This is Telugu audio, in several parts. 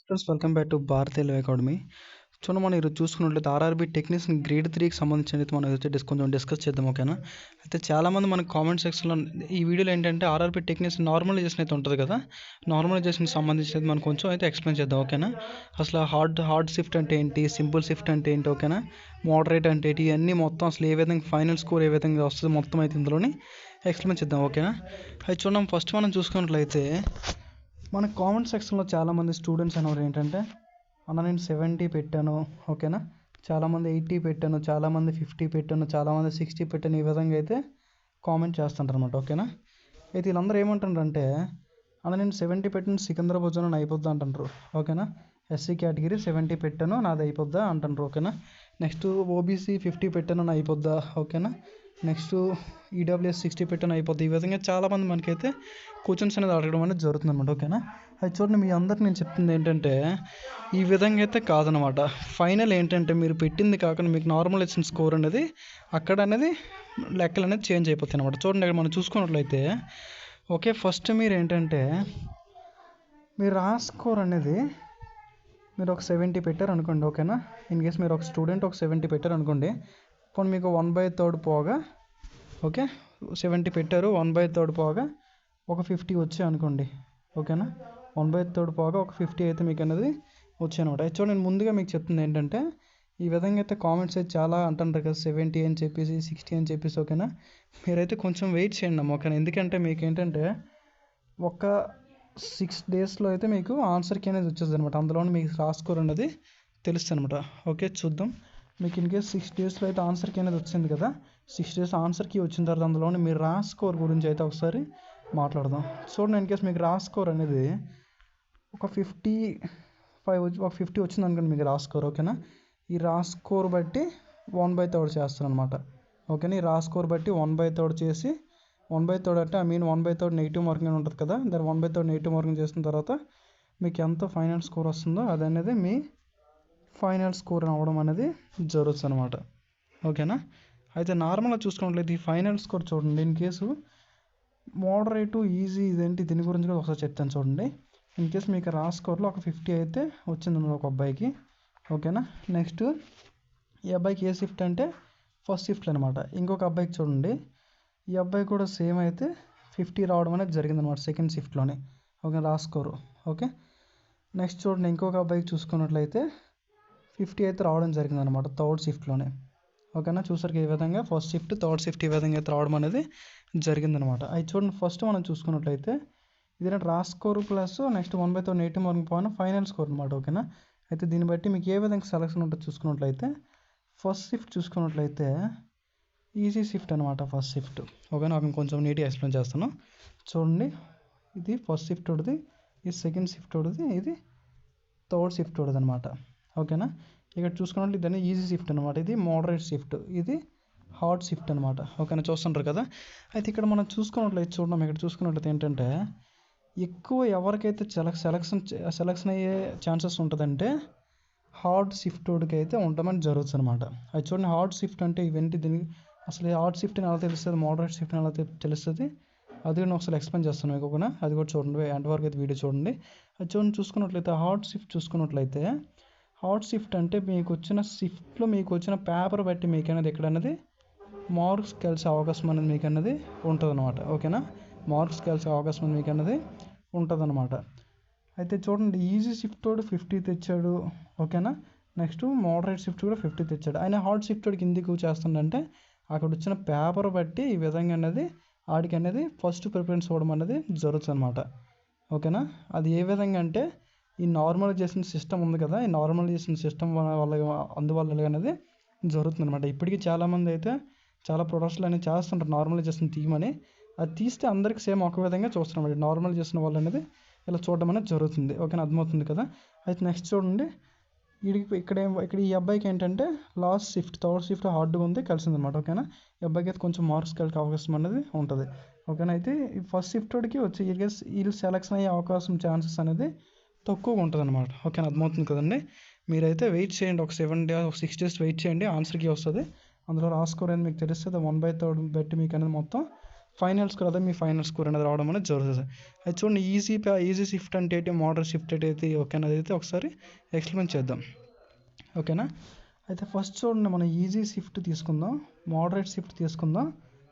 Friends welcome back to Bharatiya live academy. చూడండి, మనం ఈరోజు చూసుకున్నట్లయితే ఆర్ఆర్బీ టెక్నీషియన్ గ్రేడ్ 3కి సంబంధించి అయితే మనం అయితే కొంచెం డిస్కస్ చేద్దాం. ఓకేనా? అయితే చాలామంది మనకు కామెంట్ సెక్షన్లో ఈ వీడియోలో ఏంటంటే ఆర్ఆర్బీ టెక్నీషియన్ నార్మలైజేషన్ అయితే ఉంటుంది కదా, నార్మలైజేషన్కి సంబంధించి అయితే మనం కొంచెం అయితే ఎక్స్ప్లెయిన్ చేద్దాం. ఓకేనా? అసలు హార్డ్ షిఫ్ట్ అంటే ఏంటి, సింపుల్ షిఫ్ట్ అంటే ఏంటి, ఓకేనా, మోడరేట్ అంటే ఏంటి, ఇవన్నీ మొత్తం అసలు ఏ విధంగా ఫైనల్ స్కోర్ ఏ విధంగా వస్తుంది మొత్తం అయితే ఇందులోని ఎక్స్ప్లెయిన్ చేద్దాం. ఓకేనా? అయితే చూడండి, ఫస్ట్ మనం చూసుకున్నట్లయితే మన కామెంట్ సెక్షన్లో చాలామంది స్టూడెంట్స్ అనేవారు ఏంటంటే, అన్న నేను 70 పెట్టాను, ఓకేనా, చాలామంది 80 పెట్టాను, చాలామంది 50 పెట్టాను, చాలామంది 60 పెట్టాను, ఈ విధంగా అయితే కామెంట్ చేస్తుంటారు అనమాట. ఓకేనా? అయితే వీళ్ళందరూ ఏమంటారంటే, అన్న నేను 70 పెట్టాను, సికింద్రాబాద్ జోన్ అయిపోద్దా అంటారు. ఓకేనా? ఎస్సీ కేటగిరీ 70 పెట్టాను, నాది అయిపోద్దా అంటారు. ఓకేనా? నెక్స్ట్ ఓబీసీ 50 పెట్టాను, నా అయిపోద్దా. ఓకేనా? నెక్స్ట్ ఈడబ్ల్యూఎస్ 60 పెట్టాను, అయిపోద్ది. ఈ విధంగా చాలామంది మనకైతే క్వశ్చన్స్ అనేది అడగడం అనేది జరుగుతుంది అనమాట. ఓకేనా? అది చూడండి, మీ అందరికి నేను చెప్తుంది ఏంటంటే, ఈ విధంగా అయితే కాదనమాట. ఫైనల్ ఏంటంటే మీరు పెట్టింది కాకుండా మీకు నార్మలైజేషన్ స్కోర్ అనేది అక్కడ అనేది లెక్కలు అనేది చేంజ్ అయిపోతాయి అనమాట. చూడండి, ఇక్కడ మనం చూసుకున్నట్లయితే ఓకే, ఫస్ట్ మీరు ఏంటంటే మీరు ఆ స్కోర్ అనేది మీరు ఒక 70 పెట్టారు అనుకోండి. ఓకేనా? ఇన్ కేస్ మీరు ఒక స్టూడెంట్ ఒక 70 పెట్టారు అనుకోండి. ఇప్పుడు మీకు 1/3 పోగా, ఓకే, 70 పెట్టారు, 1/3 పోగా ఒక 50 వచ్చాయి అనుకోండి. ఓకేనా? 1/3 పోగా ఒక 50 అయితే మీకు అనేది వచ్చాయి అనమాట. చూడండి, నేను ముందుగా మీకు చెప్తుంది ఏంటంటే, ఈ విధంగా అయితే కామెంట్స్ అయితే చాలా అంటుంటారు కదా, 70 అని చెప్పేసి 60 అని చెప్పేసి. ఓకేనా? మీరైతే కొంచెం వెయిట్ చేయండి అమ్మ. ఓకేనా? ఎందుకంటే మీకు ఏంటంటే ఒక 6 డేస్లో అయితే మీకు ఆన్సర్కి అనేది వచ్చేది అనమాట. అందులో మీకు రాస్కోర్ అనేది తెలుస్తుంది అనమాట. ఓకే, చూద్దాం. మీకు ఇన్ కేస్ 6 డేస్లో అయితే ఆన్సర్కి అనేది వచ్చింది కదా, 6 డేస్ ఆన్సర్కి వచ్చిన తర్వాత అందులోని మీరు రాస్కోర్ గురించి అయితే ఒకసారి మాట్లాడదాం. చూడండి, ఇన్ కేస్ మీకు రాస్కోర్ అనేది ఒక 55 ఒక 50 వచ్చింది అనుకోండి మీకు రాస్కోర్. ఓకేనా? ఈ రాస్కోర్ బట్టి 1/3 చేస్తాను అనమాట. ఓకేనా? ఈ రాస్కోర్ బట్టి 1/3 చేసి 1/3 అంటే ఐ మీన్ 1/3 నెగిటివ్ మార్కింగ్ అని ఉంటుంది కదా, దాన్ని 1/3 నెగిటివ్ మార్కింగ్ చేసిన తర్వాత మీకు ఎంత ఫైనల్ స్కోర్ వస్తుందో అది అనేది మీ ఫైనల్ స్కోర్ అవ్వడం అనేది జరుగుతుంది అనమాట. ఓకేనా? అయితే నార్మల్గా చూసుకున్నట్లయితే ఈ ఫైనల్ స్కోర్ చూడండి, ఇన్ కేసు మోడరేటు ఈజీ ఇదేంటి దీని గురించి కూడా ఒకసారి చెప్తాను చూడండి. ఇన్ కేస్ మీకు రాస్కోర్లో ఒక 50 అయితే వచ్చింది ఒక అబ్బాయికి. ఓకేనా? నెక్స్ట్ ఈ అబ్బాయికి ఏ షిఫ్ట్ అంటే ఫస్ట్ షిఫ్ట్ అనమాట. ఇంకొక అబ్బాయికి చూడండి, ఈ అబ్బాయి కూడా సేమ్ అయితే 50 రావడం అనేది జరిగిందనమాట సెకండ్ షిఫ్ట్లోనే. ఓకే, రాస్కోరు. ఓకే, నెక్స్ట్ చూడండి, ఇంకొక అబ్బాయికి చూసుకున్నట్లయితే 50 అయితే రావడం జరిగిందనమాట థర్డ్ షిఫ్ట్లోనే. ఓకేనా? చూసారు ఈ విధంగా ఫస్ట్ షిఫ్ట్ థర్డ్ షిఫ్ట్ ఈ విధంగా అయితే రావడం అనేది జరిగిందనమాట. అది చూడండి, ఫస్ట్ మనం చూసుకున్నట్లయితే ఇది రాస్కోర్ ప్లస్ నెక్స్ట్ 1/3 నెగిటివ్ మార్కింగ్ పోయిన ఫైనల్ స్కోర్ అనమాట. ఓకేనా? అయితే దీన్ని బట్టి మీకు ఏ విధంగా సెలక్షన్ ఉంటుందో చూసుకున్నట్లయితే ఫస్ట్ షిఫ్ట్ చూసుకున్నట్లయితే ఈజీ షిఫ్ట్ అనమాట ఫస్ట్ షిఫ్ట్. ఓకేనా? నాకు కొంచెం నీట్గా ఎక్స్ప్లెయిన్ చేస్తాను చూడండి. ఇది ఫస్ట్ షిఫ్ట్ ఒకటి, ఇది సెకండ్ షిఫ్ట్ ఒకటి, ఇది థర్డ్ షిఫ్ట్ ఒకటి అనమాట. ఓకేనా? ఇక్కడ చూసుకున్నట్లు ఇదన్నీ ఈజీ షిఫ్ట్ అనమాట, ఇది మోడరేట్ షిఫ్ట్, ఇది హార్డ్ షిఫ్ట్ అనమాట. ఓకేనా? చూస్తుంటారు కదా. అయితే ఇక్కడ మనం చూసుకున్నట్లయితే చూడడం, ఇక్కడ చూసుకున్నట్లయితే ఏంటంటే ఎక్కువ ఎవరికైతే సెలక్షన్ అయ్యే ఛాన్సెస్ ఉంటుందంటే హార్డ్ షిఫ్ట్ వాడికి అయితే ఉండమని జరుగుతుంది అనమాట. అది చూడండి, హార్డ్ షిఫ్ట్ అంటే ఇవేంటి, దీనికి అసలు హార్డ్ షిఫ్ట్ని ఎలా తెలుస్తుంది, మోడరేట్ షిఫ్ట్ని ఎలా తెలుస్తుంది, అది నేను ఒకసారి ఎక్స్ప్లెయిన్ చేస్తాను మీకు. ఓకేనా? అది కూడా చూడండి, ఎంతవరకు అయితే వీడియో చూడండి. అది చూడండి, చూసుకున్నట్లయితే హార్డ్ షిఫ్ట్ చూసుకున్నట్లయితే హార్డ్ షిఫ్ట్ అంటే మీకు వచ్చిన షిఫ్ట్లో మీకు వచ్చిన పేపర్ బట్టి మీకు అనేది ఇక్కడ అనేది మార్క్స్ కలిసే అవకాశం అనేది మీకు అనేది ఉంటుంది అనమాట. ఓకేనా? మార్క్స్ కలిసే అవకాశం అనేది మీకు అనేది ఉంటుంది అనమాట. అయితే చూడండి, ఈజీ షిఫ్ట్ వాడు 50 తెచ్చాడు. ఓకేనా? నెక్స్ట్ మోడరేట్ షిఫ్ట్ కూడా 50 తెచ్చాడు. ఆయన హార్డ్ షిఫ్ట్ వాడికి ఎందుకు చేస్తుందంటే అక్కడ వచ్చిన పేపర్ బట్టి ఈ విధంగా అనేది ఆడికి అనేది ఫస్ట్ ప్రిఫరెన్స్ ఇవ్వడం అనేది జరుగుతుంది అనమాట. ఓకేనా? అది ఏ విధంగా అంటే ఈ నార్మలైజేషన్ సిస్టమ్ ఉంది కదా, ఈ నార్మలైజేషన్ సిస్టమ్ వల్ల అందువల్ల అనేది జరుగుతుంది అనమాట. ఇప్పటికీ చాలామంది అయితే చాలా ప్రొడక్ట్స్లో అనేది చేస్తుంటారు నార్మలైజేషన్ తీయమని. అది తీస్తే అందరికి సేమ్ ఒక విధంగా చూస్తున్నాం. నార్మలైజేషన్ వల్ల అనేది ఇలా చూడడం అనేది జరుగుతుంది. ఓకేనా? అర్థమవుతుంది కదా. అయితే నెక్స్ట్ చూడండి, ఇక్కడ ఈ అబ్బాయికి ఏంటంటే లాస్ట్ షిఫ్ట్ థర్డ్ షిఫ్ట్ హార్డ్గా ఉంది కలిసిందనమాట. ఓకేనా? ఈ అబ్బాయికి అయితే కొంచెం మార్క్స్ కలిగే అవకాశం అనేది ఉంటుంది. ఓకేనా? అయితే ఈ ఫస్ట్ షిఫ్ట్ వాడికి వచ్చి వీళ్ళు సెలక్షన్ అయ్యే అవకాశం ఛాన్సెస్ అనేది తక్కువగా ఉంటుంది అనమాట. ఓకేనా? అర్థమవుతుంది కదండి. మీరైతే వెయిట్ చేయండి, ఒక 7 డేస్ ఒక 6 డేస్ వెయిట్ చేయండి, ఆన్సర్కి వస్తుంది. అందులో రాస్కోర్ అనేది మీకు తెలుస్తుంది. 1/3 బట్టి మీకు అనేది మొత్తం ఫైనల్ స్కోర్ అదే మీ ఫైనల్ స్కోర్ అనేది రావడం అనేది జరుగుతుంది. అది చూడండి ఈజీ షిఫ్ట్ అంటే ఏంటి, మోడరేట్ షిఫ్ట్ అంటే ఏంటి, ఓకేనా అయితే ఒకసారి ఎక్స్ప్లెయిన్ చేద్దాం. ఓకేనా అయితే ఫస్ట్ చూడండి, మనం ఈజీ షిఫ్ట్ తీసుకుందాం, మోడరేట్ షిఫ్ట్ తీసుకుందాం,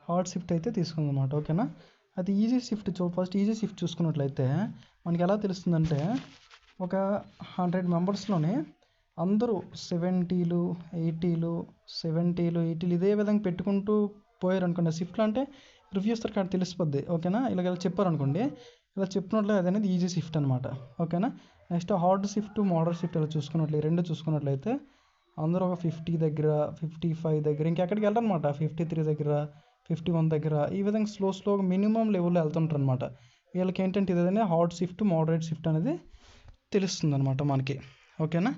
హార్డ్ షిఫ్ట్ అయితే తీసుకుందాం అన్నమాట. ఓకేనా అది easy shift first easy shift చూసుకున్నట్లయితే మనకి ఎలా తెలుస్తుందంటే, ఒక 100 మెంబర్స్లోనే అందరూ 70లు 80లు ఇదే విధంగా పెట్టుకుంటూ పోయారు అనుకోండి. షిఫ్ట్లో అంటే రివ్యూస్ కాడ తెలిసిపోద్ది. ఓకేనా ఇలా చెప్పారనుకోండి, ఇలా చెప్పినట్లే అది అనేది ఈజీ షిఫ్ట్ అనమాట. ఓకేనా next hard shift moderate shift ఇలా రెండు చూసుకున్నట్లయితే అందరూ ఒక 50 దగ్గర 55 దగ్గర ఇంకెక్కడికి వెళ్ళరు అనమాట. 53 దగ్గర 51 దగ్గర ఈ విధంగా స్లోగా మినిమం లెవెల్లో వెళ్తుంటారు అనమాట. వీళ్ళకి ఏంటంటే ఇదేనే హార్డ్ షిఫ్ట్ మోడరేట్ షిఫ్ట్ అనేది తెలుస్తుంది అనమాట మనకి. ఓకేనా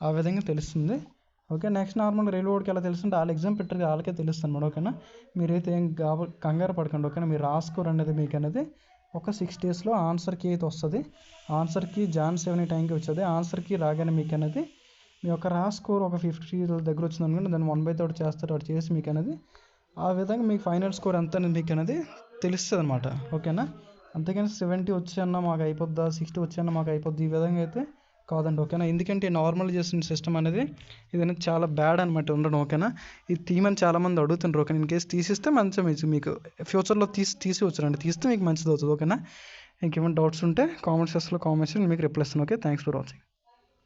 ఆ విధంగా తెలుస్తుంది. ఓకే నెక్స్ట్ నార్మల్గా రైల్వేకి ఎలా తెలుస్తుంటే వాళ్ళ ఎగ్జామ్ పెట్టరు, వాళ్ళకే తెలుస్తుంది అనమాట. ఓకేనా మీరైతే ఏం కంగారు పడకండి. ఓకేనా మీరు రాస్కోర్ అనేది మీకు అనేది ఒక 6 daysలో ఆన్సర్కి అయితే వస్తుంది. ఆన్సర్కి Jan 7 టైంకి వచ్చేది. ఆన్సర్కి రాగానే మీకు అనేది మీ యొక్క స్కోర్ ఒక 50 దగ్గర వచ్చింది అనుకోండి, దాన్ని 1/3 చేస్తారు. అటు చేసి మీకు అనేది ఆ విధంగా మీకు ఫైనల్ స్కోర్ ఎంత అనేది మీకు అనేది తెలుస్తుంది అనమాట. ఓకేనా అంతేకాని 70 వచ్చాయన్నా మాకు అయిపోద్దా, 60 వచ్చాయన్నా మాకు అయిపోద్ది ఈ విధంగా అయితే కాదండి. ఓకేనా ఎందుకంటే నార్మల్ చేసిన సిస్టమ్ అనేది ఇది చాలా బ్యాడ్ అనమాట ఉండడం. ఓకేనా ఇది తీయమని చాలామంది అడుగుతుంటారు. ఓకే ఇన్ కేసు తీసిస్తే మంచిగా మీకు ఫ్యూచర్లో తీసి వచ్చారండి, తీస్తే మీకు మంచిది అవుతుంది. ఓకేనా ఇంకేమైనా డౌట్స్ ఉంటే కామెంట్ సెక్షన్లో కామెంట్స్ మీకు రిప్లై ఇస్తాను. Okay thanks for watching.